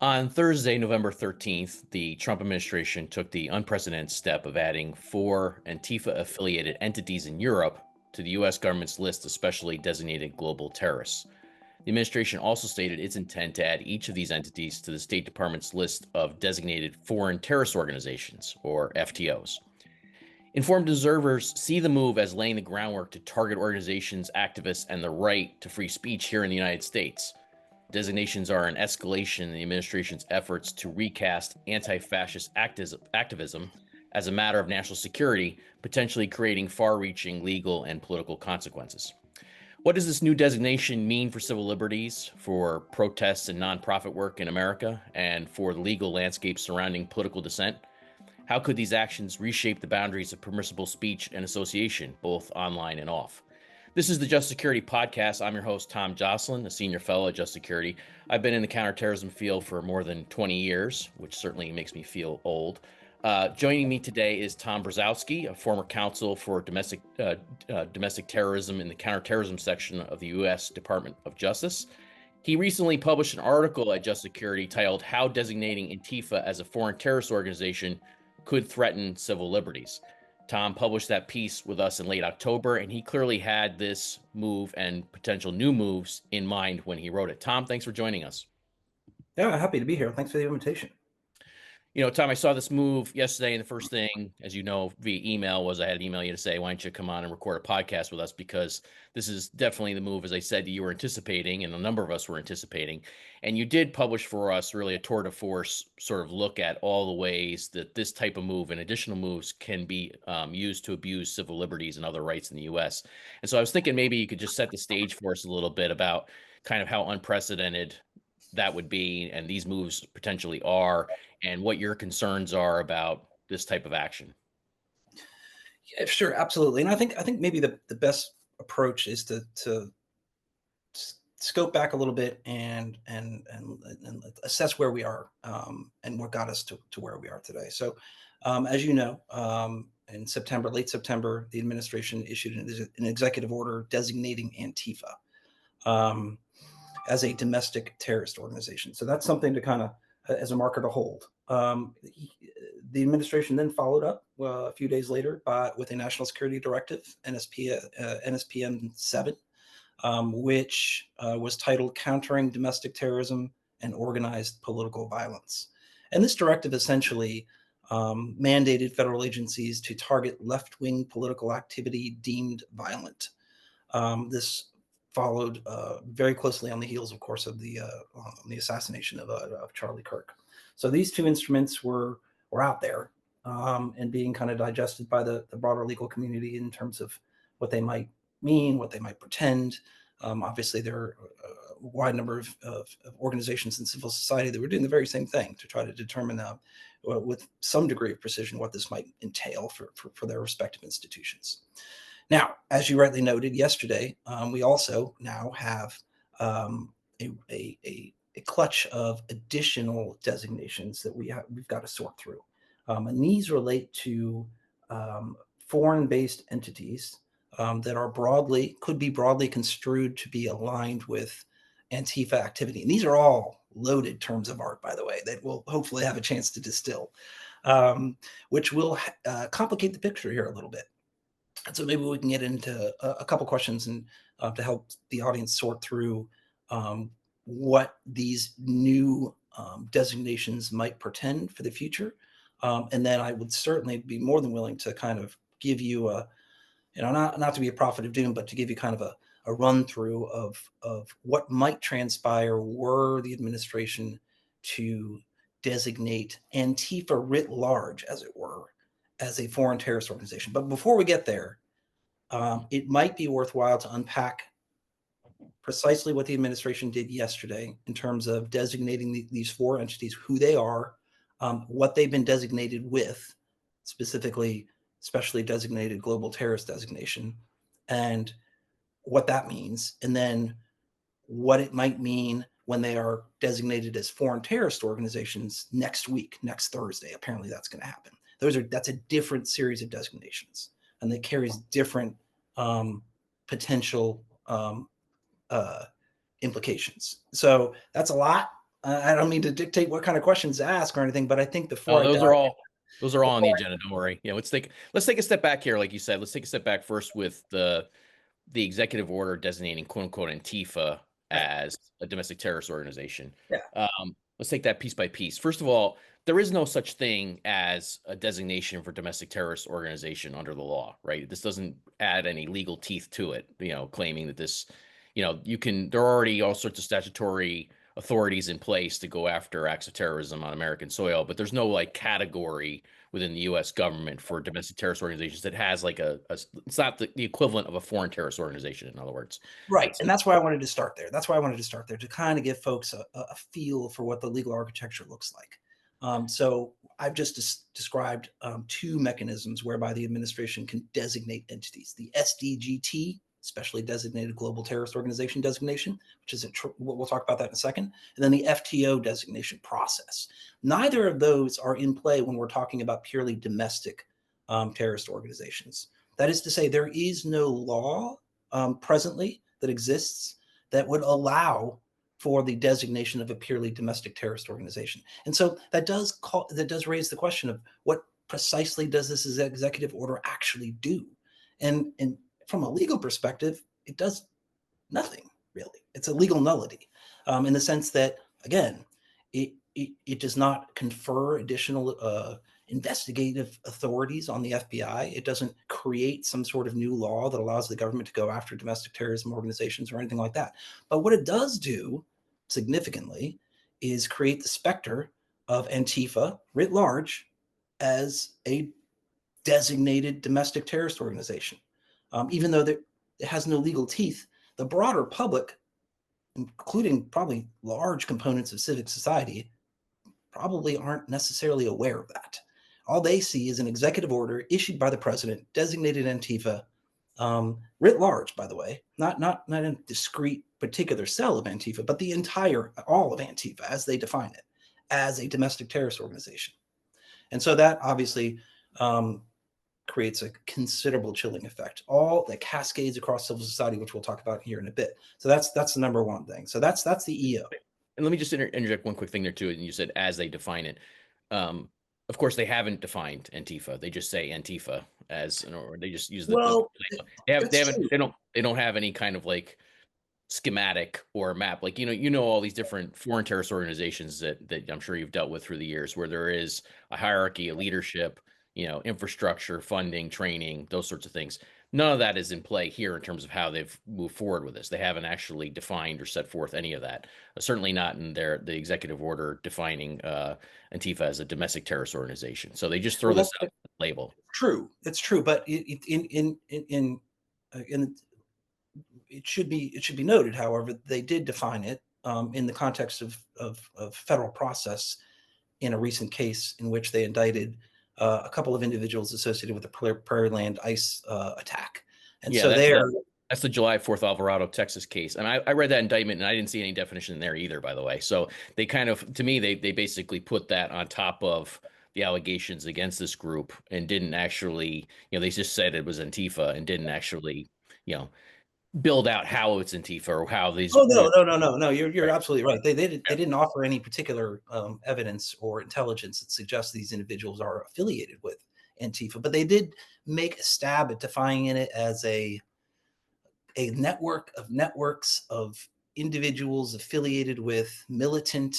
On Thursday, November 13th, the Trump administration took the unprecedented step of adding four Antifa affiliated entities in Europe to the U.S. government's list of specially designated global terrorists. The administration also stated its intent to add each of these entities to the State Department's list of designated foreign terrorist organizations, or FTOs. Informed observers see the move as laying the groundwork to target organizations, activists, and the right to free speech here in the United States. Designations are an escalation in the administration's efforts to recast anti-fascist activism as a matter of national security, potentially creating far-reaching legal and political consequences. What does this new designation mean for civil liberties, for protests and nonprofit work in America, and for the legal landscape surrounding political dissent? How could these actions reshape the boundaries of permissible speech and association, both online and off? This is the Just Security Podcast. I'm your host, Tom Joscelyn, a senior fellow at Just Security. I've been in the counterterrorism field for more than 20 years, which certainly makes me feel old. Joining me today is Tom Brzozowski, a former counsel for domestic terrorism in the counterterrorism section of the U.S. Department of Justice. He recently published an article at Just Security titled How Designating Antifa as a Foreign Terrorist Organization Could Threaten Civil Liberties. Tom published that piece with us in late October, and he clearly had this move and potential new moves in mind when he wrote it. Tom, thanks for joining us. Yeah, happy to be here. Thanks for the invitation. Tom, I saw this move yesterday, and the first thing, as you know, via email was I had to email you to say, why don't you come on and record a podcast with us? Because this is definitely the move, as I said, you were anticipating, and a number of us were anticipating. And you did publish for us really a tour de force sort of look at all the ways that this type of move and additional moves can be used to abuse civil liberties and other rights in the U.S. And so I was thinking maybe you could just set the stage for us a little bit about kind of how unprecedented that would be and these moves potentially are, and what your concerns are about this type of action. Yeah, sure, absolutely. And I think maybe the best approach is to scope back a little bit and assess where we are, and what got us to where we are today. So, as you know, in September, late September, the administration issued an executive order designating Antifa um, as a domestic terrorist organization. So that's something to kind of as a marker to hold. The administration then followed up a few days later with a national security directive, NSPM 7, which was titled Countering Domestic Terrorism and Organized Political Violence. And this directive essentially mandated federal agencies to target left wing political activity deemed violent. This followed very closely on the heels, of course, of the assassination of Charlie Kirk. So these two instruments were out there, and being kind of digested by the broader legal community in terms of what they might mean, what they might pretend. Obviously, there are a wide number of organizations in civil society that were doing the very same thing to try to determine with some degree of precision what this might entail for their respective institutions. Now, as you rightly noted yesterday, we also now have a clutch of additional designations that we've got to sort through, and these relate to foreign-based entities that could be broadly construed to be aligned with Antifa activity. And these are all loaded terms of art, by the way, that we'll hopefully have a chance to distill, which will complicate the picture here a little bit. And so maybe we can get into a couple questions and to help the audience sort through what these new designations might portend for the future. And then I would certainly be more than willing to kind of give you not to be a prophet of doom, but to give you kind of a run through of what might transpire were the administration to designate Antifa writ large, as it were, as a foreign terrorist organization. But before we get there, it might be worthwhile to unpack precisely what the administration did yesterday in terms of designating these four entities, who they are, what they've been designated with, specifically, specially designated global terrorist designation, and what that means, and then what it might mean when they are designated as foreign terrorist organizations next week, next Thursday. Apparently, that's going to happen. That's a different series of designations, and that carries different potential implications. So that's a lot. I don't mean to dictate what kind of questions to ask or anything, but I think before Oh, I dive, those are all on before the agenda. Don't worry. Yeah, let's take a step back here, like you said. Let's take a step back first with the executive order designating quote unquote Antifa right, as a domestic terrorist organization. yeah, Let's take that piece by piece. First of all, there is no such thing as a designation for domestic terrorist organization under the law, right? This doesn't add any legal teeth to it, claiming that this, there are already all sorts of statutory authorities in place to go after acts of terrorism on American soil, but there's no like category within the U.S. government for domestic terrorist organizations that has like it's not the equivalent of a foreign terrorist organization, in other words. right. So, And that's why I wanted to start there. That's why I wanted to start there to kind of give folks a feel for what the legal architecture looks like. So I've just described two mechanisms whereby the administration can designate entities: the SDGT, Specially Designated Global Terrorist Organization designation, which is we'll talk about that in a second, and then the FTO designation process. Neither of those are in play when we're talking about purely domestic terrorist organizations. That is to say, there is no law presently that exists that would allow for the designation of a purely domestic terrorist organization. And so that does raise the question of what precisely does this executive order actually do? And from a legal perspective, it does nothing really. It's a legal nullity in the sense that, again, it does not confer additional investigative authorities on the FBI. It doesn't create some sort of new law that allows the government to go after domestic terrorism organizations or anything like that. But what it does do significantly is create the specter of Antifa writ large as a designated domestic terrorist organization. Even though it has no legal teeth, the broader public, including probably large components of civic society, probably aren't necessarily aware of that. All they see is an executive order issued by the president, designated Antifa, writ large, by the way, not a discrete particular cell of Antifa, but the entire, all of Antifa, as they define it, as a domestic terrorist organization. And so that obviously creates a considerable chilling effect, all that cascades across civil society, which we'll talk about here in a bit. So that's the number one thing. So that's the EO. and let me just interject one quick thing there too. And you said as they define it. Um, of course, they haven't defined Antifa. They just say Antifa or they just use the Well, they that's haven't true. they don't have any kind of like schematic or map. Like, all these different foreign terrorist organizations that I'm sure you've dealt with through the years where there is a hierarchy, a leadership, infrastructure, funding, training, those sorts of things. None of that is in play here in terms of how they've moved forward with this. They haven't actually defined or set forth any of that. Certainly not in the executive order defining Antifa as a domestic terrorist organization. So they just throw Well, this that's out label. true. It's true, but in it should be noted, however, they did define it in the context of federal process in a recent case in which they indicted a couple of individuals associated with the Prairie Land ICE attack. And Yeah, so there, that's the July 4th Alvarado, Texas case. And I read that indictment and I didn't see any definition in there either, by the way. So they kind of, to me, they basically put that on top of the allegations against this group and didn't actually, they just said it was Antifa and didn't actually, you know, build out how it's Antifa or how these, oh no, you're right. absolutely right. Yeah. They didn't offer any particular evidence or intelligence that suggests these individuals are affiliated with Antifa, but they did make a stab at defining it as a network of networks of individuals affiliated with militant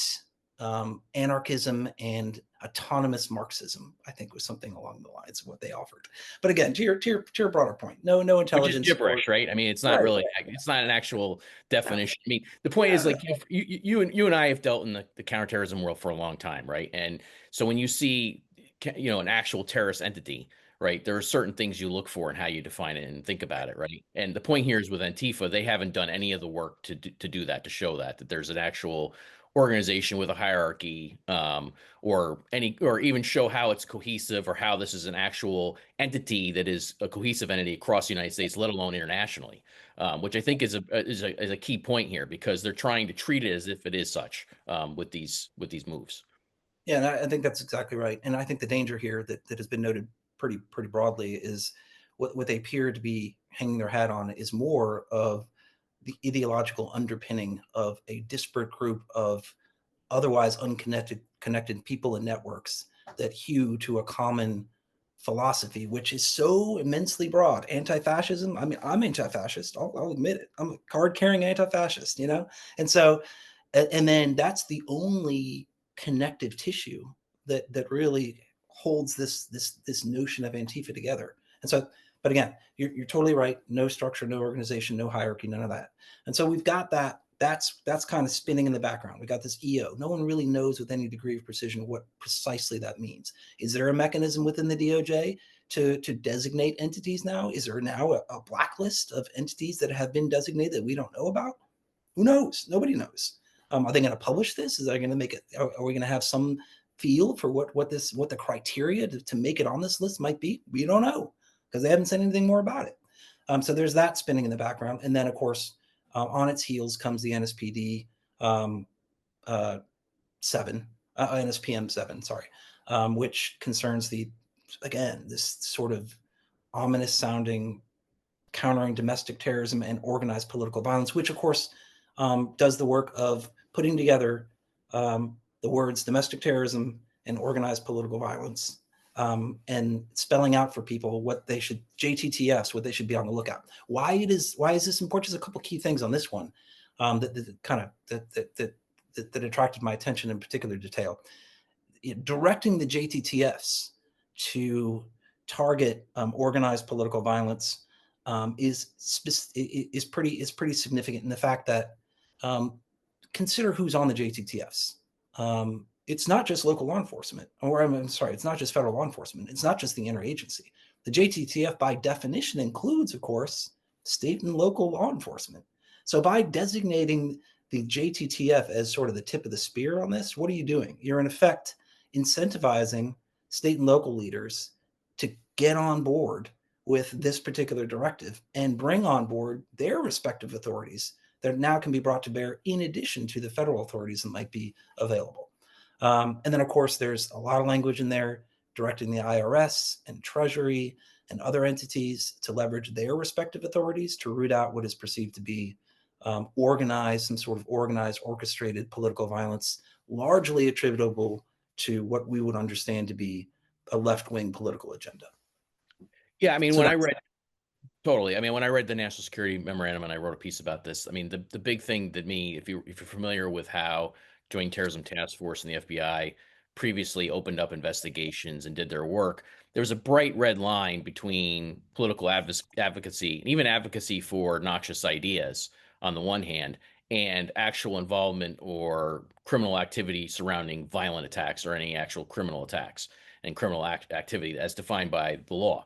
anarchism and autonomous Marxism. I think was something along the lines of what they offered. But again, to your broader point, no Which is intelligence or gibberish, right? I mean, it's not right. really, it's not an actual definition. I mean, the point is like you and I have dealt in the counterterrorism world for a long time, right? And so when you see, an actual terrorist entity, right, there are certain things you look for and how you define it and think about it, right? And the point here is with Antifa, they haven't done any of the work to do that, to show that there's an actual organization with a hierarchy, or even show how it's cohesive or how this is an actual entity that is a cohesive entity across the United States, let alone internationally, which I think is a key point here because they're trying to treat it as if it is such, with these moves. Yeah, and I think that's exactly right. And I think the danger here that has been noted pretty broadly is what they appear to be hanging their hat on is more of the ideological underpinning of a disparate group of otherwise unconnected connected people and networks that hew to a common philosophy, which is so immensely broad. Anti-fascism. I mean, I'm anti-fascist. I'll admit it. I'm a card-carrying anti-fascist. And so, and then that's the only connective tissue that really holds this notion of Antifa together. And so, but again, you're totally right. No structure, no organization, no hierarchy, none of that. And so we've got that. That's kind of spinning in the background. We got this EO. No one really knows with any degree of precision what precisely that means. Is there a mechanism within the DOJ to designate entities now? Is there now a blacklist of entities that have been designated that we don't know about? Who knows? Nobody knows. Are they going to publish this? Is they going to make it? Are we going to have some feel for what the criteria to make it on this list might be? We don't know because they haven't said anything more about it. So there's that spinning in the background, and then of course on its heels comes the NSPD um, 7, NSPM 7, sorry, which concerns this sort of ominous sounding countering domestic terrorism and organized political violence, which of course does the work of putting together the words domestic terrorism and organized political violence, and spelling out for people what they should JTTFs, what they should be on the lookout. Why is this important? Just a couple key things on this one that attracted my attention in particular detail. Directing the JTTFs to target organized political violence is pretty significant in the fact that consider who's on the JTTFs. It's not just local law enforcement, or I'm sorry, it's not just federal law enforcement. It's not just the interagency. The JTTF, by definition, includes, of course, state and local law enforcement. So by designating the JTTF as sort of the tip of the spear on this, what are you doing? You're in effect incentivizing state and local leaders to get on board with this particular directive and bring on board their respective authorities that now can be brought to bear in addition to the federal authorities that might be available. And then, of course, there's a lot of language in there directing the IRS and Treasury and other entities to leverage their respective authorities to root out what is perceived to be some sort of organized, orchestrated political violence, largely attributable to what we would understand to be a left-wing political agenda. Yeah, I mean, So when I that's read totally, I mean, when I read the National Security Memorandum and I wrote a piece about this, I mean, the big thing that if you're familiar with how Joint Terrorism Task Force and the FBI previously opened up investigations and did their work, there was a bright red line between political advocacy and even advocacy for noxious ideas on the one hand, and actual involvement or criminal activity surrounding violent attacks or any actual criminal attacks and criminal activity as defined by the law.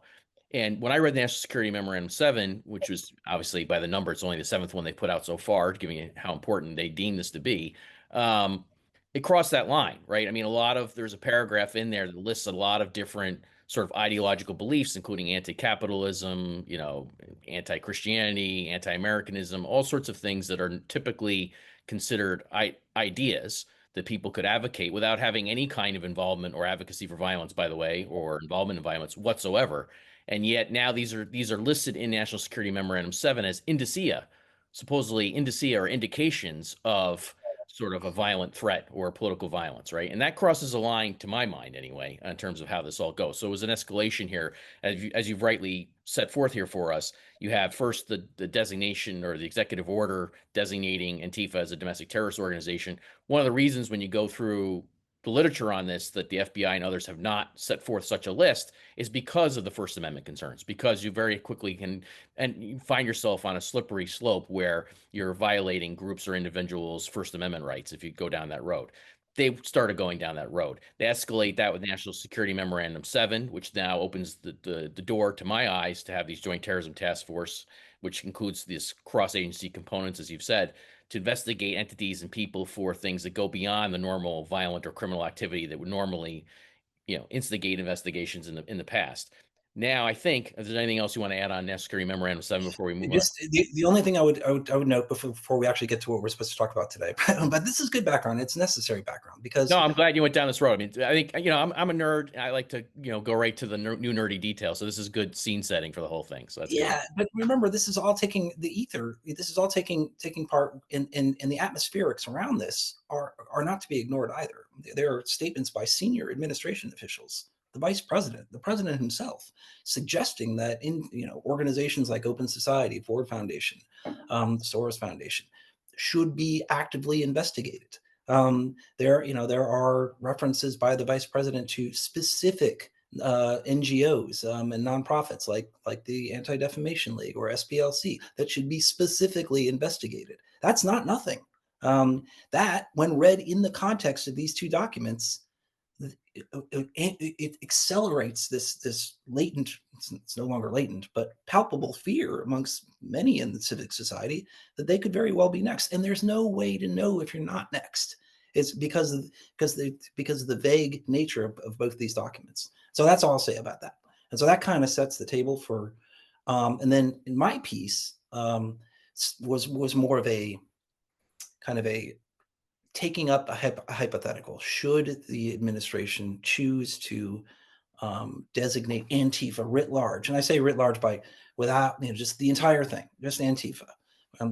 And when I read the National Security Memorandum 7, which was obviously by the number, it's only the seventh one they put out so far, giving it how important they deem this to be, um, it crossed that line, right? I mean, there's a paragraph in there that lists a lot of different sort of ideological beliefs, including anti-capitalism, anti-Christianity, anti-Americanism, all sorts of things that are typically considered ideas that people could advocate without having any kind of involvement or advocacy for violence, by the way, or involvement in violence whatsoever. And yet now these are listed in National Security Memorandum 7 as indicia, supposedly indicia or indications of sort of a violent threat or political violence, right? And that crosses a line, to my mind anyway, in terms of how this all goes. So it was an escalation here, as you've rightly set forth here for us. You have first the designation or the executive order designating Antifa as a domestic terrorist organization. One of the reasons when you go through the literature on this that the FBI and others have not set forth such a list is because of the First Amendment concerns, because you very quickly can, and you find yourself on a slippery slope where you're violating groups or individuals' First Amendment rights if you go down that road. They started going down that road. They escalate that with National Security Memorandum 7, which now opens the door, to my eyes, to have these Joint Terrorism Task Force, which includes these cross-agency components, as you've said, to investigate entities and people for things that go beyond the normal violent or criminal activity that would normally, instigate investigations in the past. Now, I think if there's anything else you want to add on necessary memorandum 7 before we move on. Just the only thing I would note before we actually get to what we're supposed to talk about today, but this is good background. It's necessary background No, because I'm glad you went down this road. I mean, I think, I'm a nerd. I like to, go right to the new nerdy details. So this is good scene setting for the whole thing. So that's good. yeah, but remember, this is all taking the ether. This is all taking part in the atmospherics around this are not to be ignored either. There are statements by senior administration officials, the vice president, the president himself, suggesting that in organizations like Open Society, Ford Foundation, Soros Foundation, should be actively investigated. There are references by the vice president to specific NGOs and nonprofits like the Anti-Defamation League or SPLC that should be specifically investigated. That's not nothing. That, when read in the context of these two documents, it accelerates this latent, it's no longer latent, but palpable fear amongst many in the civic society that they could very well be next. And there's no way to know if you're not next. It's because of the vague nature of both these documents. So that's all I'll say about that. And so that kind of sets the table for, and then in my piece was more of a kind of a taking up a hypothetical. Should the administration choose to designate Antifa writ large, and I say writ large by without just the entire thing, just Antifa,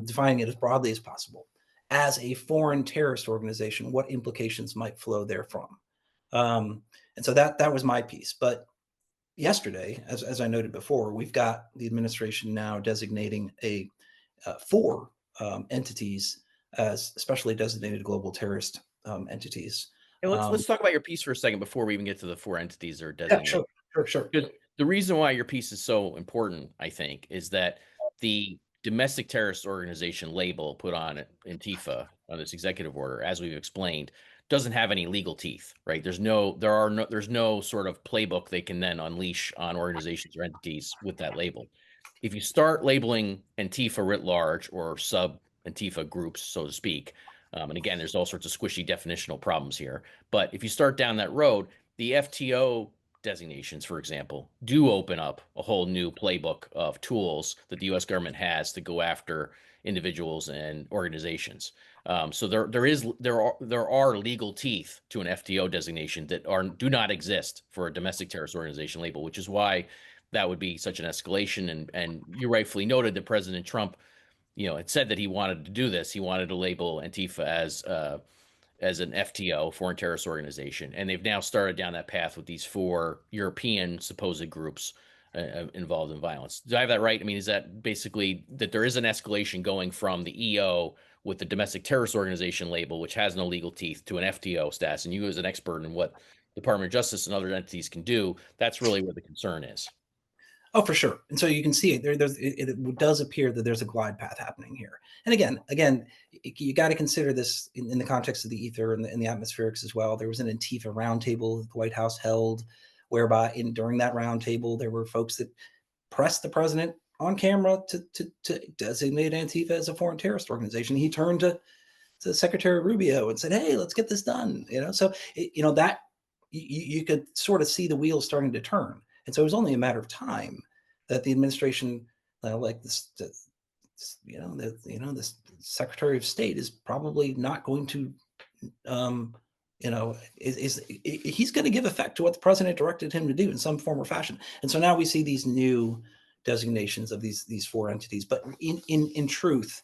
defining it as broadly as possible, as a foreign terrorist organization, what implications might flow therefrom? And so that was my piece. But yesterday, as I noted before, we've got the administration now designating four entities as specially designated global terrorist entities. And let's Um, let's talk about your piece for a second before we even get to the four entities that are yeah, designated. sure, sure, sure. Because the reason why your piece is so important, I think, is that the domestic terrorist organization label put on Antifa on this executive order, as we've explained, doesn't have any legal teeth, right? There's no sort of playbook they can then unleash on organizations or entities with that label. If you start labeling Antifa writ large or sub Antifa groups, so to speak, and again, there's all sorts of squishy definitional problems here. But if you start down that road, the FTO designations, for example, do open up a whole new playbook of tools that the U.S. government has to go after individuals and organizations. So there are legal teeth to an FTO designation that do not exist for a domestic terrorist organization label, which is why that would be such an escalation. And you rightfully noted that President Trump, had said that he wanted to do this. He wanted to label Antifa as an FTO, foreign terrorist organization, and they've now started down that path with these four European supposed groups involved in violence. Do I have that right? I mean, is that basically that there is an escalation going from the EO with the domestic terrorist organization label, which has no legal teeth, to an FTO status? And you, as an expert in what Department of Justice and other entities can do, that's really where the concern is. Oh, for sure. And so you can see it does appear that there's a glide path happening here. And again, you got to consider this in the context of the ether and the atmospherics as well. There was an Antifa roundtable that the White House held, whereby during that roundtable there were folks that pressed the president on camera to designate Antifa as a foreign terrorist organization. He turned to Secretary Rubio and said, "Hey, let's get this done." So that you could sort of see the wheels starting to turn. And so it was only a matter of time that the administration, like this Secretary of State is probably not going to, he's going to give effect to what the president directed him to do in some form or fashion. And so now we see these new designations of these four entities. But in truth,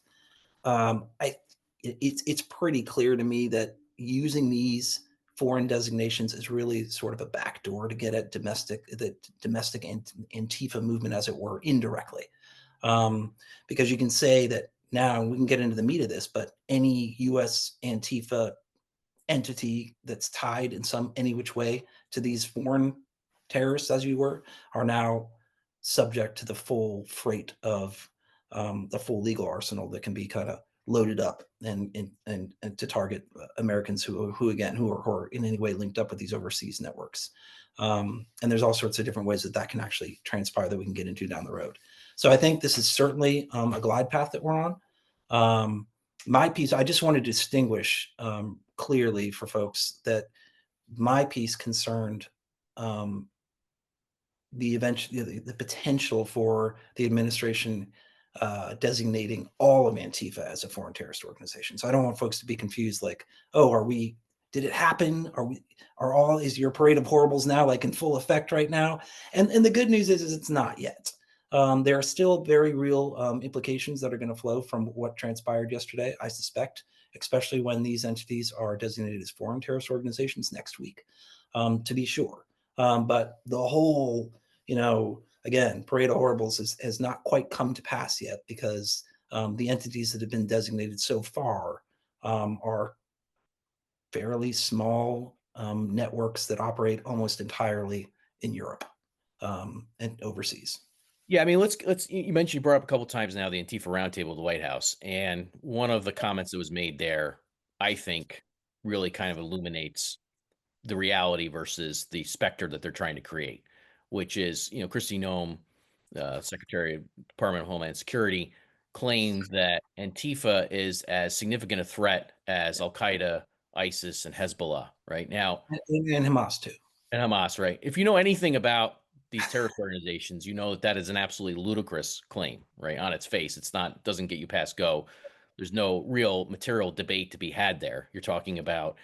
it's pretty clear to me that using these foreign designations is really sort of a backdoor to get at the domestic Antifa movement, as it were, indirectly. Because you can say that now, we can get into the meat of this, but any U.S. Antifa entity that's tied in any which way to these foreign terrorists, as you were, are now subject to the full freight of the full legal arsenal that can be kind of loaded up and to target Americans who are in any way linked up with these overseas networks. And there's all sorts of different ways that can actually transpire that we can get into down the road. So I think this is certainly a glide path that we're on. My piece, I just want to distinguish clearly for folks that my piece concerned the potential for the administration designating all of Antifa as a foreign terrorist organization. So I don't want folks to be confused, like, oh, did it happen? Is your parade of horribles now like in full effect right now? And the good news is it's not yet. There are still very real implications that are going to flow from what transpired yesterday, I suspect, especially when these entities are designated as foreign terrorist organizations next week, to be sure. But the whole, again, parade of horribles has not quite come to pass yet, because the entities that have been designated so far are fairly small networks that operate almost entirely in Europe and overseas. Yeah, I mean, let's. You mentioned, you brought up a couple times now the Antifa roundtable at the White House, and one of the comments that was made there, I think, really kind of illuminates the reality versus the specter that they're trying to create, which is, Kristi Noem, Secretary of Department of Homeland Security, claimed that Antifa is as significant a threat as Al Qaeda, ISIS, and Hezbollah. Right now, And Hamas too. and Hamas, right? If you know anything about these terrorist organizations, you know that that is an absolutely ludicrous claim, right? On its face, it's not, doesn't get you past go. There's no real material debate to be had there. You're talking about,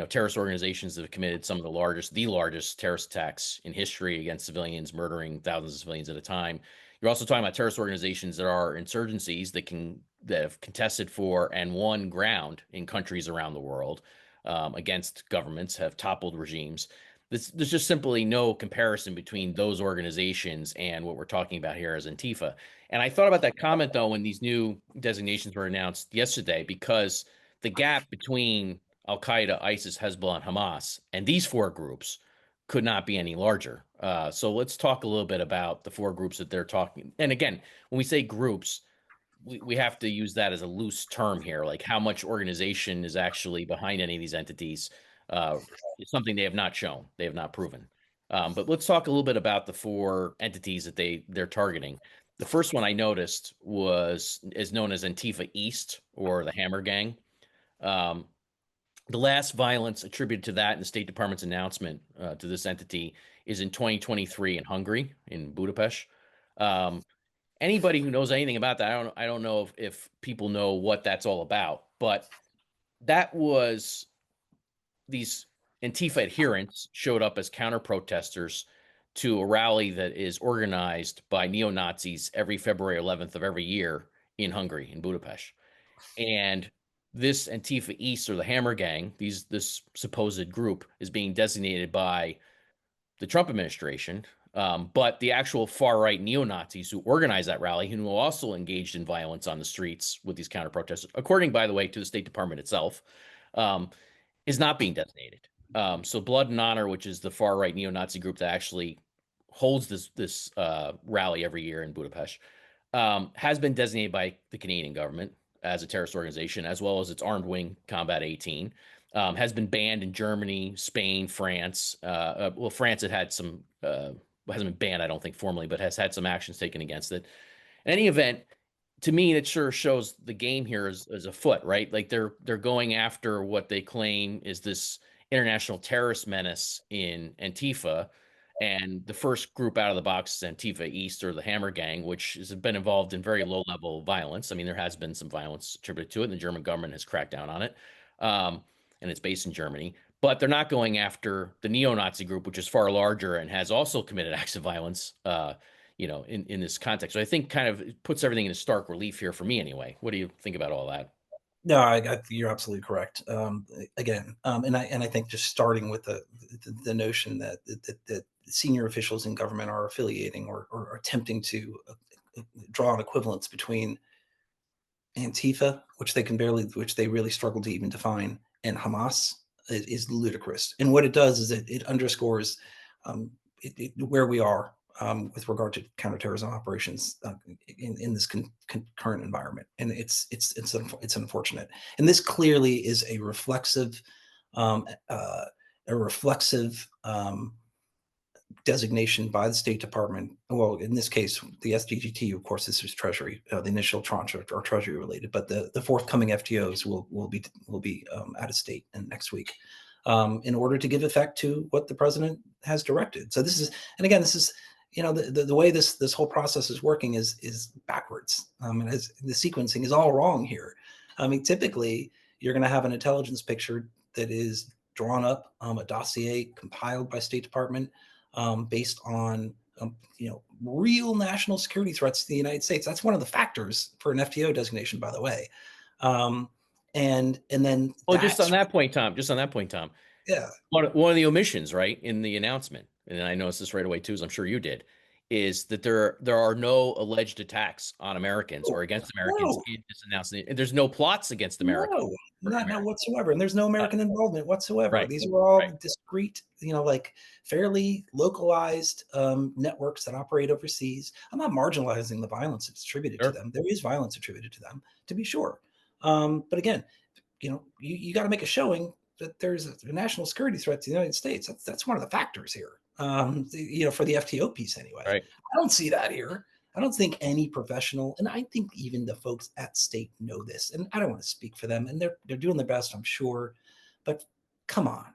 terrorist organizations that have committed some of the largest terrorist attacks in history against civilians, murdering thousands of civilians at a time. You're also talking about terrorist organizations that are insurgencies that have contested for and won ground in countries around the world, against governments, have toppled regimes. There's just simply no comparison between those organizations and what we're talking about here as Antifa. And I thought about that comment, though, when these new designations were announced yesterday, because the gap between Al Qaeda, ISIS, Hezbollah, and Hamas and these four groups could not be any larger. So let's talk a little bit about the four groups that they're talking. And again, when we say groups, we have to use that as a loose term here, like how much organization is actually behind any of these entities. It's something they have not shown, they have not proven. But let's talk a little bit about the four entities that they're targeting. The first one I noticed is known as Antifa East, or the Hammer Gang. Um, the last violence attributed to that in the State Department's announcement to this entity is in 2023 in Hungary, in Budapest. Um, Anybody who knows anything about that, I don't know if people know what that's all about, but that was, these Antifa adherents showed up as counter protesters to a rally that is organized by neo Nazis every February 11th of every year in Hungary, in Budapest. And this Antifa East, or the Hammer Gang, this supposed group, is being designated by the Trump administration. But the actual far right neo Nazis who organized that rally, who also engaged in violence on the streets with these counter protesters, according, by the way, to the State Department itself, um, is not being designated. So Blood and Honor, which is the far right neo Nazi group that actually holds this rally every year in Budapest, has been designated by the Canadian government as a terrorist organization, as well as its armed wing, Combat 18. Has been banned in Germany, Spain, France. Well, France had some, hasn't been banned, I don't think formally, but has had some actions taken against it. In any event, to me, it sure shows the game here is afoot, right? Like they're going after what they claim is this international terrorist menace in Antifa. And the first group out of the box is Antifa East, or the Hammer Gang, which has been involved in very low level violence. I mean, there has been some violence attributed to it, and the German government has cracked down on it. And it's based in Germany. But they're not going after the neo Nazi group, which is far larger and has also committed acts of violence, in this context. So I think kind of it puts everything in stark relief here for me anyway. What do you think about all that? No, you're absolutely correct. Again, and I think just starting with the notion that senior officials in government are affiliating or attempting to draw an equivalence between Antifa, which they really struggle to even define, and Hamas is ludicrous. And what it does is it underscores where we are with regard to counterterrorism operations in this current environment, and it's unfortunate. And this clearly is um, uh, a reflexive designation by the State Department. Well, in this case, the SDGT, of course, this is Treasury. The initial tranche are Treasury related, but the forthcoming FTOs will be out of state and next week, in order to give effect to what the president has directed. So this is, and again, this is the way this whole process is working is backwards. And the sequencing is all wrong here. I mean, typically you're going to have an intelligence picture that is drawn up, a dossier compiled by State Department, based on real national security threats to the United States. That's one of the factors for an FTO designation, by the way. Um, and then Well, just on that's that point, Tom, just on that point, Tom, yeah. one of the omissions, right, in the announcement, and I noticed this right away too, as I'm sure you did, is that there are no alleged attacks on Americans or No, against Americans no, in this announcement. And there's no plots against Americans no, or not Americans. whatsoever. And there's no Uh, American involvement whatsoever. right, These are all right, discrete, like fairly localized networks that operate overseas. I'm not marginalizing the violence that's attributed to sure, them. There is violence attributed to them, to be sure. But again, you got to make a showing that there's a national security threat to the United States. That's one of the factors here. For the FTO piece anyway. right. I don't see that here. I don't think any professional, and I think even the folks at state know this, and I don't want to speak for them, and they're doing their best, I'm sure, but come on,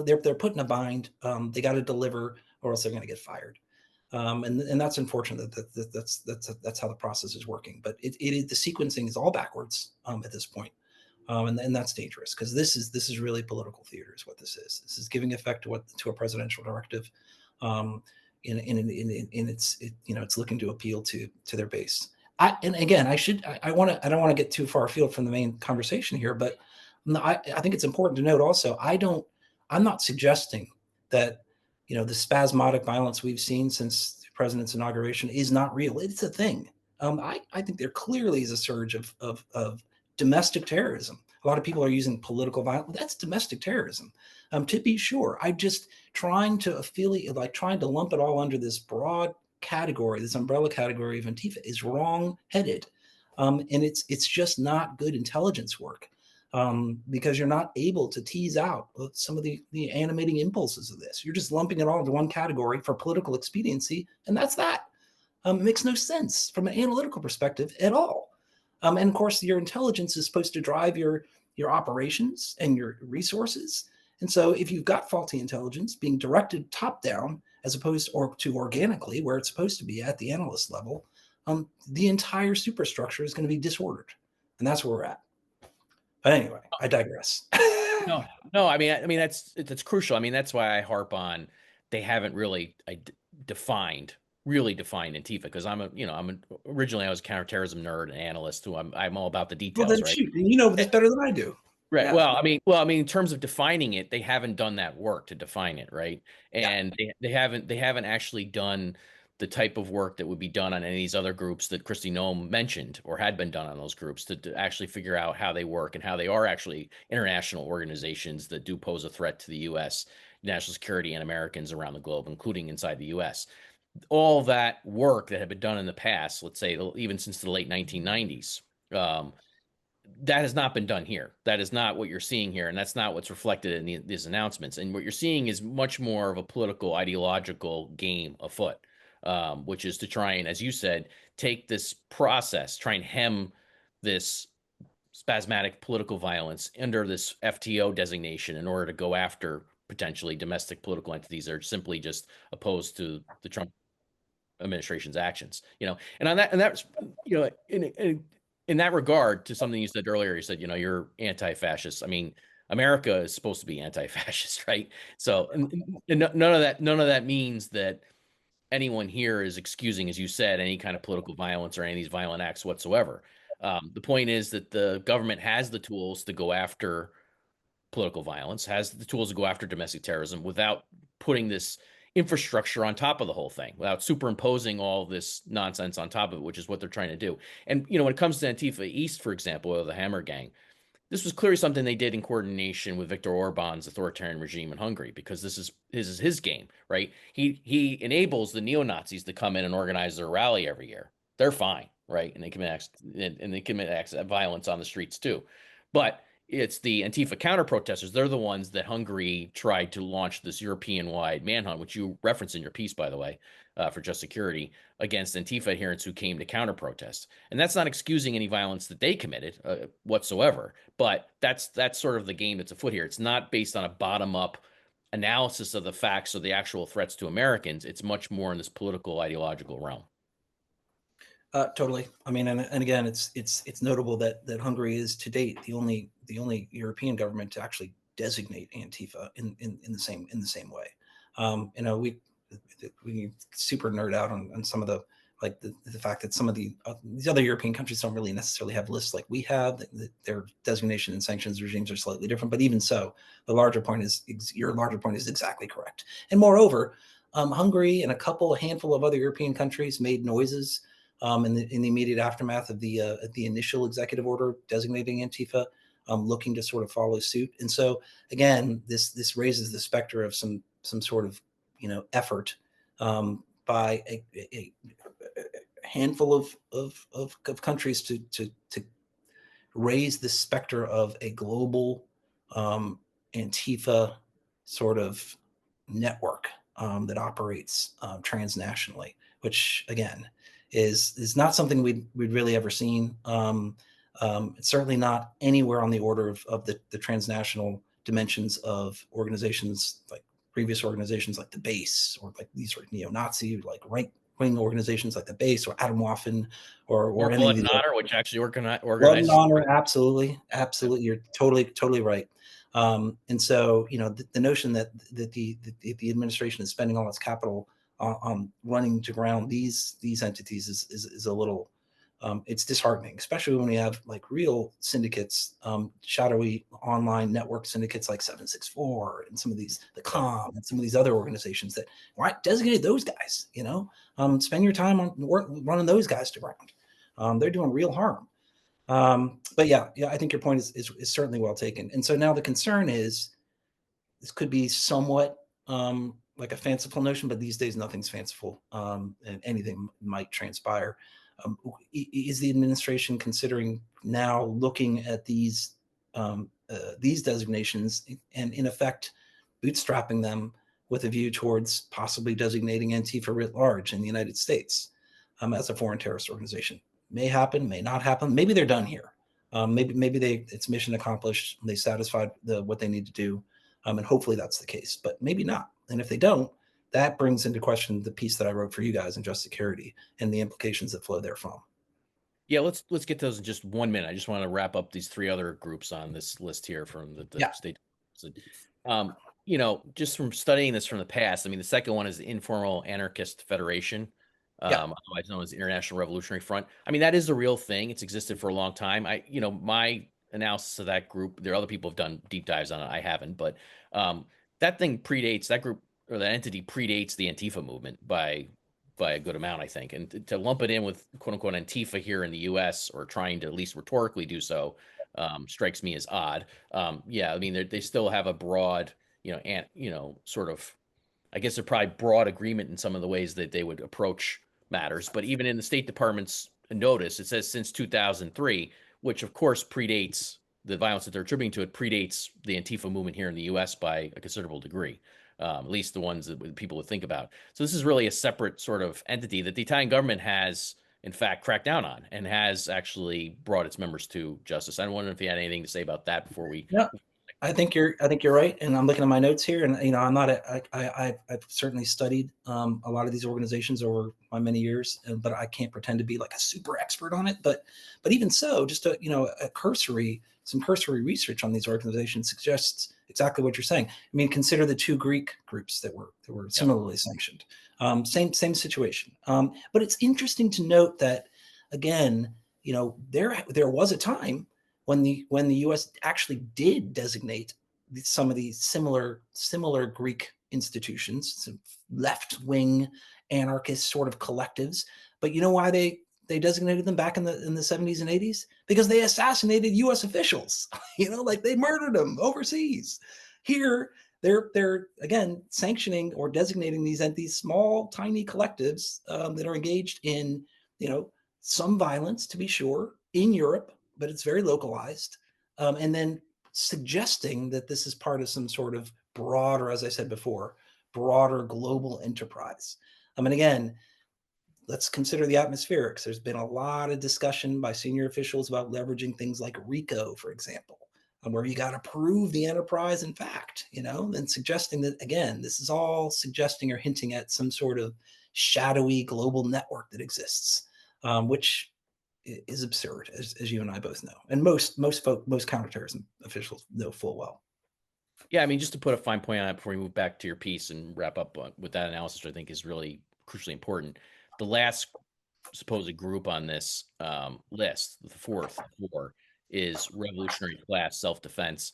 they're put in a bind. They got to deliver, or else they're going to get fired. And that's unfortunate that's how the process is working. But the sequencing is all backwards at this point. And that's dangerous because this is really political theater is what this is. This is giving effect to a presidential directive, in it's looking to appeal to their base. And again, I don't want to get too far afield from the main conversation here, but I think it's important to note also I'm not suggesting that the spasmodic violence we've seen since the president's inauguration is not real. It's a thing. I think there clearly is a surge of domestic terrorism. A lot of people are using political violence. That's domestic terrorism, to be sure. I just trying to affiliate, like trying to lump it all under this broad category, this umbrella category of Antifa is wrong-headed, and it's just not good intelligence work, because you're not able to tease out some of the animating impulses of this. You're just lumping it all into one category for political expediency, and that's that. It makes no sense from an analytical perspective at all. And of course, your intelligence is supposed to drive your operations and your resources. And so, if you've got faulty intelligence being directed top down as opposed to organically, where it's supposed to be at the analyst level, the entire superstructure is going to be disordered, and that's where we're at. But anyway, I digress. No, no. I mean that's crucial. I mean that's why I harp on they haven't really really defined Antifa because originally I was a counterterrorism nerd and analyst who I'm all about the Well, details, then right? shoot, you know this better than I do. Right. Yeah, Well, I mean, in terms of defining it, they haven't done that work to define it, right? yeah. And they haven't actually done the type of work that would be done on any of these other groups that Christy Nome mentioned or had been done on those groups to actually figure out how they work and how they are actually international organizations that do pose a threat to the U.S. national security and Americans around the globe, including inside the U.S. All that work that had been done in the past, let's say even since the late 1990s. That has not been done here. That is not what you're seeing here, and that's not what's reflected in these announcements. And what you're seeing is much more of a political, ideological game afoot, which is to try and, as you said, take this process, try and hem this spasmodic political violence under this FTO designation in order to go after potentially domestic political entities that are simply just opposed to the Trump administration's actions. And on that, and that's, in that regard, to something you said earlier, you said, you're anti-fascist. I mean, America is supposed to be anti-fascist, right? So, and none of that means that anyone here is excusing, as you said, any kind of political violence or any of these violent acts whatsoever. The point is that the government has the tools to go after political violence, has the tools to go after domestic terrorism without putting this infrastructure on top of the whole thing, without superimposing all this nonsense on top of it, which is what they're trying to do. And when it comes to Antifa East, for example, or the Hammer Gang, this was clearly something they did in coordination with Viktor Orban's authoritarian regime in Hungary, because this is his game, right? He enables the neo-Nazis to come in and organize their rally every year. They're fine, right? And they commit acts of violence on the streets too. But it's the Antifa counter protesters. They're the ones that Hungary tried to launch this European-wide manhunt, which you referenced in your piece, by the way, for Just Security, against Antifa adherents who came to counter protest. And that's not excusing any violence that they committed whatsoever. But that's sort of the game that's afoot here. It's not based on a bottom-up analysis of the facts or the actual threats to Americans. It's much more in this political ideological realm. Totally. I mean, and again, it's notable that Hungary is to date the only European government to actually designate Antifa in the same way. We super nerd out on some of the, like the fact that some of these other European countries don't really necessarily have lists like we have. Their designation and sanctions regimes are slightly different, but even so, your larger point is exactly correct. And moreover, Hungary and a handful of other European countries made noises in the immediate aftermath of the initial executive order designating Antifa, looking to sort of follow suit. And so again, this raises the specter of some sort of effort by a handful of countries to raise the specter of a global Antifa sort of network that operates transnationally, which again is not something we'd really ever seen. It's certainly not anywhere on the order of the transnational dimensions of organizations like previous organizations like the Base, or like these sort of neo-Nazi, like right-wing organizations like the Base or Atomwaffen, or Or any of Blood these and other. Honor, which actually Love and organizes. honor, absolutely, absolutely. You're totally right. And so, the notion that the administration is spending all its capital on running to ground these entities is a little, it's disheartening, especially when we have like real syndicates, shadowy online network syndicates like 764 and some of these, the Yep. Com and some of these other organizations that, why designate those guys? Spend your time on running those guys to ground. They're doing real harm. But yeah, I think your point is certainly well taken. And so now the concern is this could be somewhat like a fanciful notion, but these days nothing's fanciful, and anything might transpire. Is the administration considering now looking at these designations and in effect bootstrapping them with a view towards possibly designating Antifa writ large in the United States as a foreign terrorist organization? May happen, may not happen. Maybe they're done here. Maybe it's mission accomplished. They satisfied what they need to do, and hopefully that's the case. But maybe not. And if they don't, that brings into question the piece that I wrote for you guys in Just Security and the implications that flow therefrom. Yeah, let's get those in just 1 minute. I just want to wrap up these three other groups on this list here from the Yeah, state. Just from studying this from the past, I mean, the second one is the Informal Anarchist Federation, yeah, otherwise known as the International Revolutionary Front. I mean, that is a real thing. It's existed for a long time. My analysis of that group, there are other people have done deep dives on it. I haven't, but that thing predates that group, or that entity predates the Antifa movement by a good amount, I think. And to lump it in with quote unquote Antifa here in the US, or trying to at least rhetorically do so, strikes me as odd. Yeah, I mean, they still have a broad, sort of, I guess, a probably broad agreement in some of the ways that they would approach matters. But even in the State Department's notice, it says since 2003, which of course predates the violence that they're attributing to it, predates the Antifa movement here in the US by a considerable degree. At least the ones that people would think about. So this is really a separate sort of entity that the Italian government has, in fact, cracked down on and has actually brought its members to justice. I wonder if you had anything to say about that before we. yeah. I think you're right, and I'm looking at my notes here, and I'm not. I've certainly studied a lot of these organizations over my many years, but I can't pretend to be like a super expert on it. But even so, just some cursory research on these organizations suggests exactly what you're saying. I mean, consider the two Greek groups that were Yep. similarly sanctioned. Same situation. But it's interesting to note that again, there was a time when the U.S. actually did designate some of these similar Greek institutions, some left wing anarchist sort of collectives. But you know why they designated them back in the 70s and 80s? Because they assassinated U.S. officials. Like they murdered them overseas. Here, they're again sanctioning or designating these small tiny collectives that are engaged in some violence, to be sure, in Europe, but it's very localized. And then suggesting that this is part of some sort of broader, as I said before, broader global enterprise. I mean, again, let's consider the atmospherics. There's been a lot of discussion by senior officials about leveraging things like RICO, for example, where you got to prove the enterprise in fact, and suggesting that, again, this is all suggesting or hinting at some sort of shadowy global network that exists, which is absurd, as you and I both know, and most counterterrorism officials know full well. Yeah, I mean, just to put a fine point on it before we move back to your piece and wrap up with that analysis, which I think is really crucially important. The last supposed group on this list, the fourth four, is Revolutionary Class Self-Defense.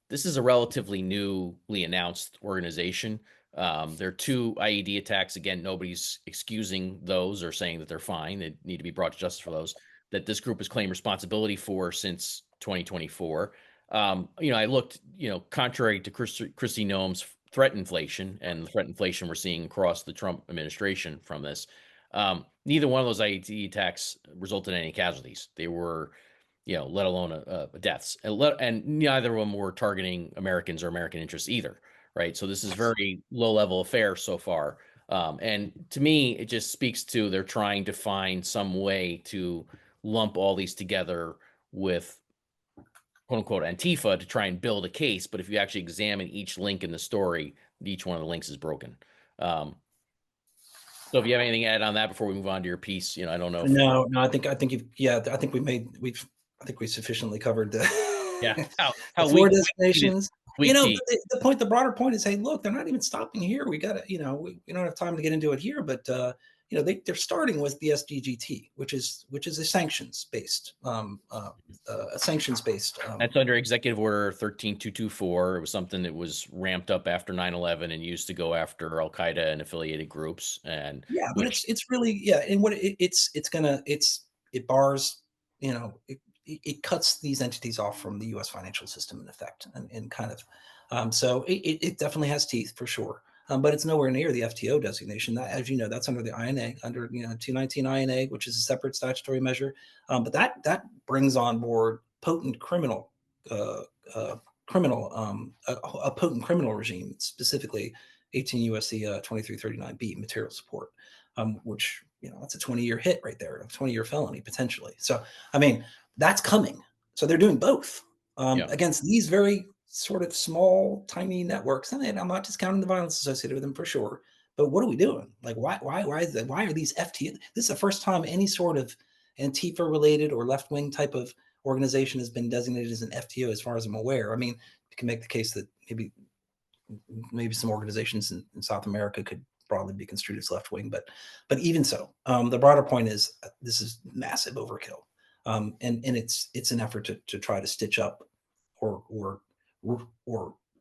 This is a relatively newly announced organization. There are two IED attacks. Again, nobody's excusing those or saying that they're fine. They need to be brought to justice for those. That this group has claimed responsibility for since 2024. I looked, contrary to Kristi Noem's threat inflation and the threat inflation we're seeing across the Trump administration from this, neither one of those IED attacks resulted in any casualties. They were, let alone deaths, and neither of them were targeting Americans or American interests either, right? So this is very low level affair so far. And to me, it just speaks to they're trying to find some way to lump all these together with quote unquote Antifa to try and build a case. But if you actually examine each link in the story, each one of the links is broken. So if you have anything to add on that before we move on to your piece, I don't know if No, I think you've, yeah, I think we sufficiently covered the yeah, the how four weak it is, destinations. weak But tea. the broader point is, hey, look, they're not even stopping here. We got to, we don't have time to get into it here, but they're starting with the SDGT, which is a sanctions based. That's under Executive Order 13224. It was something that was ramped up after 9/11 and used to go after Al Qaeda and affiliated groups, and Yeah, but which it's really, yeah, and what it bars, it cuts these entities off from the U.S. financial system in effect, and kind of, so it definitely has teeth for sure, but it's nowhere near the FTO designation. That, as you know, that's under the INA, under 219 INA, which is a separate statutory measure, but that brings on board potent uh, a potent criminal regime, specifically 18 USC 2339B, material support, which, that's a 20-year hit right there, a 20-year felony potentially. So, I mean, that's coming. So they're doing both, yeah, against these very sort of small, tiny networks. And I'm not discounting the violence associated with them for sure. But what are we doing? Like, why are these FT? This is the first time any sort of Antifa related or left wing type of organization has been designated as an FTO, as far as I'm aware. I mean, you can make the case that maybe some organizations in South America could broadly be construed as left wing, but even so, the broader point is, this is massive overkill, and it's an effort to try to stitch up or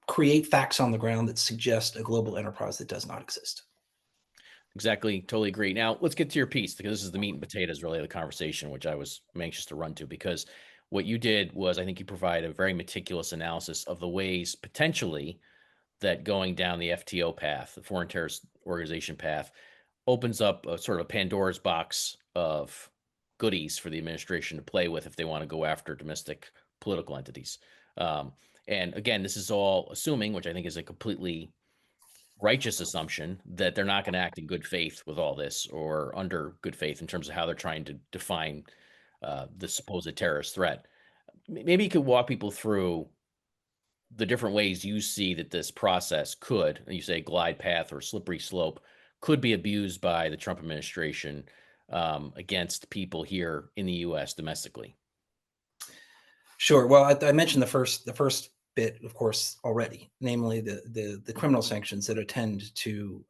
create facts on the ground that suggest a global enterprise that does not exist. exactly. Totally agree. Now let's get to your piece because this is the meat and potatoes really of the conversation, which I was anxious to run to because what you did was I think you provide a very meticulous analysis of the ways potentially that going down the FTO path, the foreign terrorist organization path, opens up a sort of a Pandora's box of goodies for the administration to play with if they want to go after domestic political entities. Um, and again, this is all assuming, which I think is a completely righteous assumption, that they're not going to act in good faith with all this or under good faith in terms of how they're trying to define the supposed terrorist threat. Maybe you could walk people through the different ways you see that this process could, you say glide path or slippery slope, could be abused by the Trump administration against people here in the U.S. domestically. Sure. Well, I mentioned the first bit, of course, already, namely the criminal sanctions that attend to,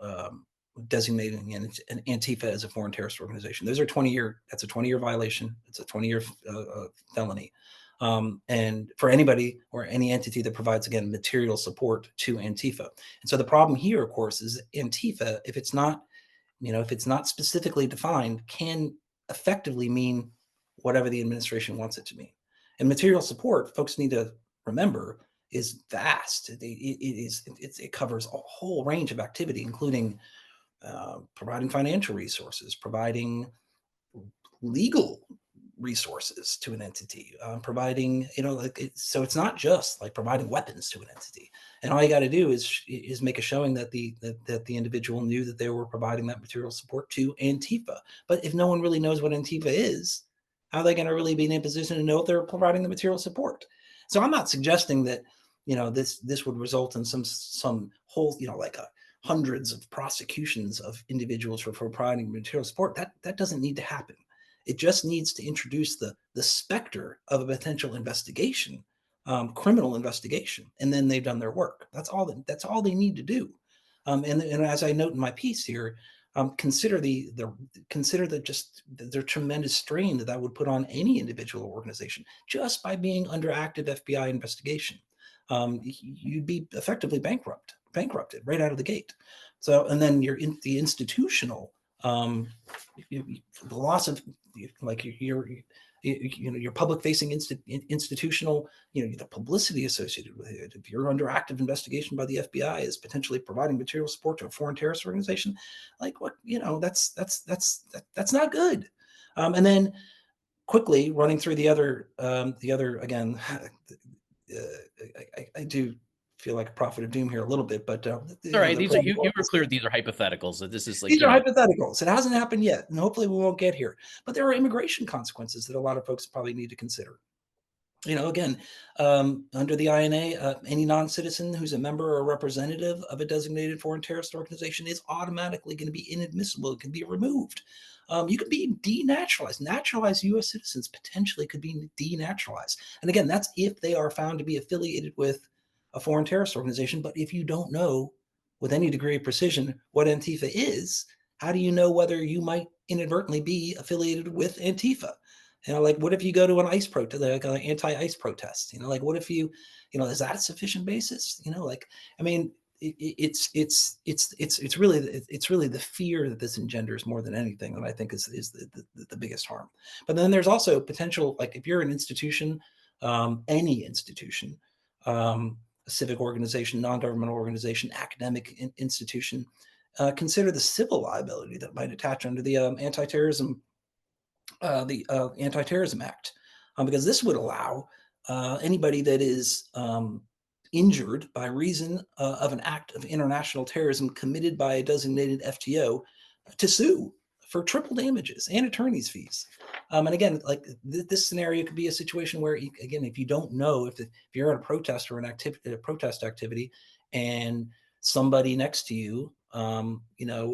designating an Antifa as a foreign terrorist organization. Those are 20-year. That's a 20-year violation. It's a 20-year felony, and for anybody or any entity that provides, again, material support to Antifa. And so the problem here, of course, is Antifa, if it's not specifically defined, can effectively mean whatever the administration wants it to mean. And material support, folks need to remember, is vast. It covers a whole range of activity, including providing financial resources, providing legal resources to an entity, providing, so it's not just like providing weapons to an entity. And all you got to do is make a showing that the individual knew that they were providing that material support to Antifa. But if no one really knows what Antifa is, how are they going to really be in a position to know if they're providing the material support? So I'm not suggesting that, this would result in some whole, like hundreds of prosecutions of individuals for providing material support. That doesn't need to happen. It just needs to introduce the specter of a potential investigation, criminal investigation, and then they've done their work. That's all they need to do. And as I note in my piece here, consider the tremendous strain that would put on any individual organization just by being under active FBI investigation. You'd be effectively bankrupted right out of the gate. So, and then you're in the institutional, the loss of like your public facing institutional, the publicity associated with it. If you're under active investigation by the FBI as potentially providing material support to a foreign terrorist organization, like what, that's not good. And then quickly running through the other again, I do feel like a prophet of doom here a little bit, but All right. These are you were clear. These are hypotheticals. That this is like, these are hypotheticals. It hasn't happened yet, and hopefully we won't get here. But there are immigration consequences that a lot of folks probably need to consider. Again, under the INA, any non-citizen who's a member or representative of a designated foreign terrorist organization is automatically going to be inadmissible. It can be removed. You could be denaturalized. Naturalized U.S. citizens potentially could be denaturalized. And again, that's if they are found to be affiliated with a foreign terrorist organization. But if you don't know with any degree of precision what Antifa is, how do you know whether you might inadvertently be affiliated with Antifa? Like what if you go to an ICE protest, like an anti-ICE protest? Like what if is that a sufficient basis? I mean, it's really the fear that this engenders more than anything that I think is the biggest harm. But then there's also potential, like if you're an institution, any institution, a civic organization, non-governmental organization, academic institution, consider the civil liability that might attach under the Anti-Terrorism Act, because this would allow anybody that is injured by reason of an act of international terrorism committed by a designated FTO to sue for triple damages and attorney's fees. And again, like this scenario could be a situation where, again, if you don't know if you're at a protest or a protest activity, and somebody next to you,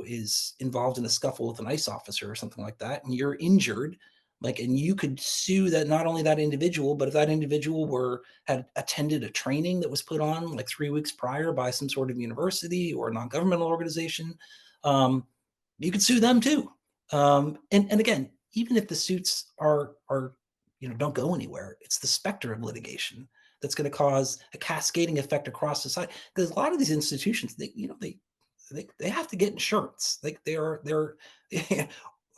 is involved in a scuffle with an ICE officer or something like that, and you're injured, and you could sue that, not only that individual, but if that individual had attended a training that was put on like 3 weeks prior by some sort of university or a non-governmental organization, you could sue them too. And again, even if the suits are don't go anywhere, it's the specter of litigation that's going to cause a cascading effect across society. Because a lot of these institutions, they have to get insurance. They're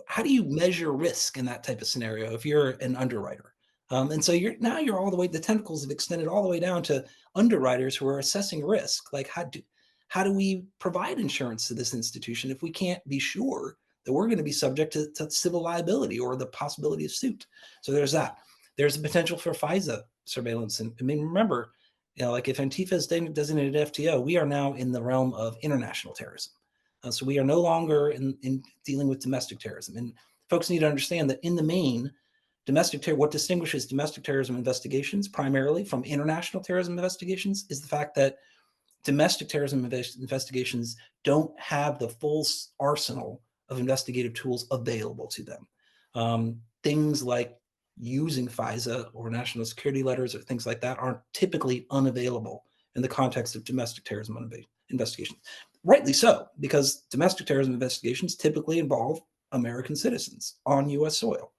how do you measure risk in that type of scenario if you're an underwriter? And so you're all the way, the tentacles have extended all the way down to underwriters who are assessing risk. Like how do we provide insurance to this institution if we can't be sure that we're going to be subject to civil liability or the possibility of suit? So there's that. There's the potential for FISA surveillance. And I mean, remember, like if Antifa is designated FTO, we are now in the realm of international terrorism. So we are no longer in dealing with domestic terrorism. And folks need to understand that in the main, what distinguishes domestic terrorism investigations primarily from international terrorism investigations is the fact that domestic terrorism investigations don't have the full arsenal of investigative tools available to them. Things like using FISA or national security letters or things like that aren't typically unavailable in the context of domestic terrorism investigations. Rightly so, because domestic terrorism investigations typically involve American citizens on U.S. soil.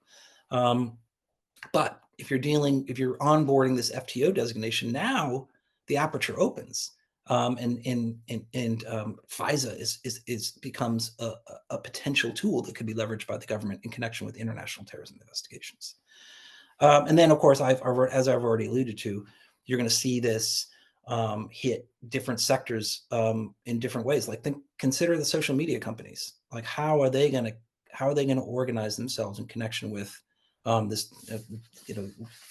But if you're onboarding this FTO designation, now the aperture opens, and FISA becomes a potential tool that could be leveraged by the government in connection with international terrorism investigations. And then, of course, as I've already alluded to, you're going to see this hit different sectors in different ways. Like consider the social media companies. Like how are they going to organize themselves in connection with this,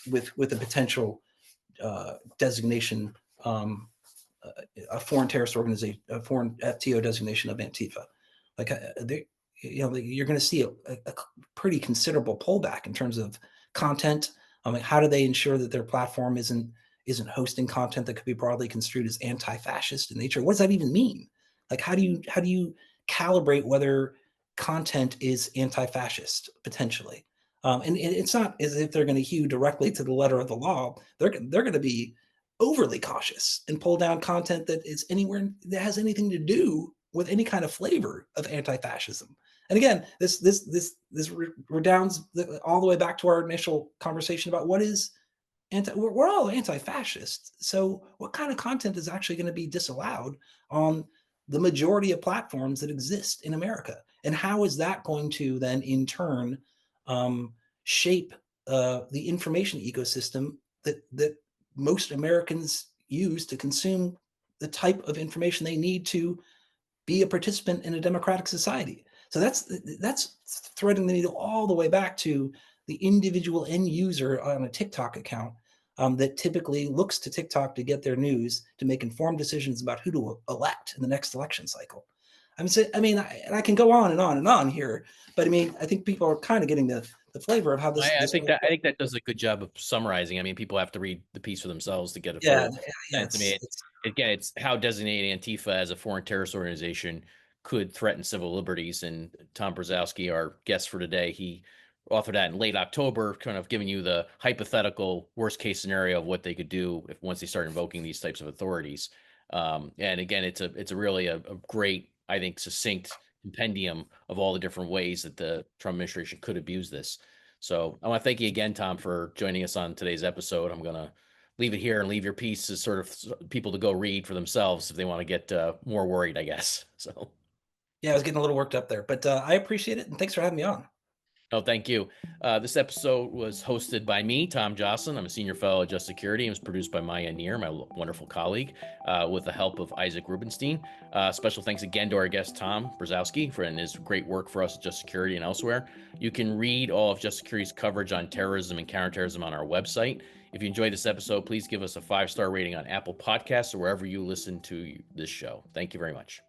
with a potential designation, a foreign terrorist organization, a foreign FTO designation of Antifa? Like you're going to see a pretty considerable pullback in terms of content. How do they ensure that their platform isn't isn't hosting content that could be broadly construed as anti-fascist in nature. What does that even mean? Like, how do you calibrate whether content is anti-fascist potentially? And it's not as if they're going to hew directly to the letter of the law. They're going to be overly cautious and pull down content that is anywhere that has anything to do with any kind of flavor of anti-fascism. And again, this redounds all the way back to our initial conversation about what is we're all anti-fascist. So what kind of content is actually going to be disallowed on the majority of platforms that exist in America? And how is that going to then in turn shape the information ecosystem that most Americans use to consume the type of information they need to be a participant in a democratic society? So that's threading the needle all the way back to the individual end user on a TikTok account that typically looks to TikTok to get their news to make informed decisions about who to elect in the next election cycle. And I can go on and on and on here, but I mean, I think people are kind of getting the flavor of how this I this think whole that I think that does a good job of summarizing. I mean, people have to read the piece for themselves to get a yeah full yeah sense. I mean, again, it's how designating Antifa as a foreign terrorist organization could threaten civil liberties. And Tom Brzozowski, our guest for today, he authored that in late October, kind of giving you the hypothetical worst case scenario of what they could do if once they start invoking these types of authorities. And again, it's a really a great, I think, succinct compendium of all the different ways that the Trump administration could abuse this. So I want to thank you again, Tom, for joining us on today's episode. I'm going to leave it here and leave your piece to sort of people to go read for themselves if they want to get more worried, I guess. So, yeah, I was getting a little worked up there, but I appreciate it and thanks for having me on. oh, thank you. This episode was hosted by me, Tom Joscelyn. I'm a senior fellow at Just Security and was produced by Maya Neer, my wonderful colleague, with the help of Isaac Rubenstein. Special thanks again to our guest, Tom Brzozowski, for his great work for us at Just Security and elsewhere. You can read all of Just Security's coverage on terrorism and counterterrorism on our website. If you enjoyed this episode, please give us a 5-star rating on Apple Podcasts or wherever you listen to this show. Thank you very much.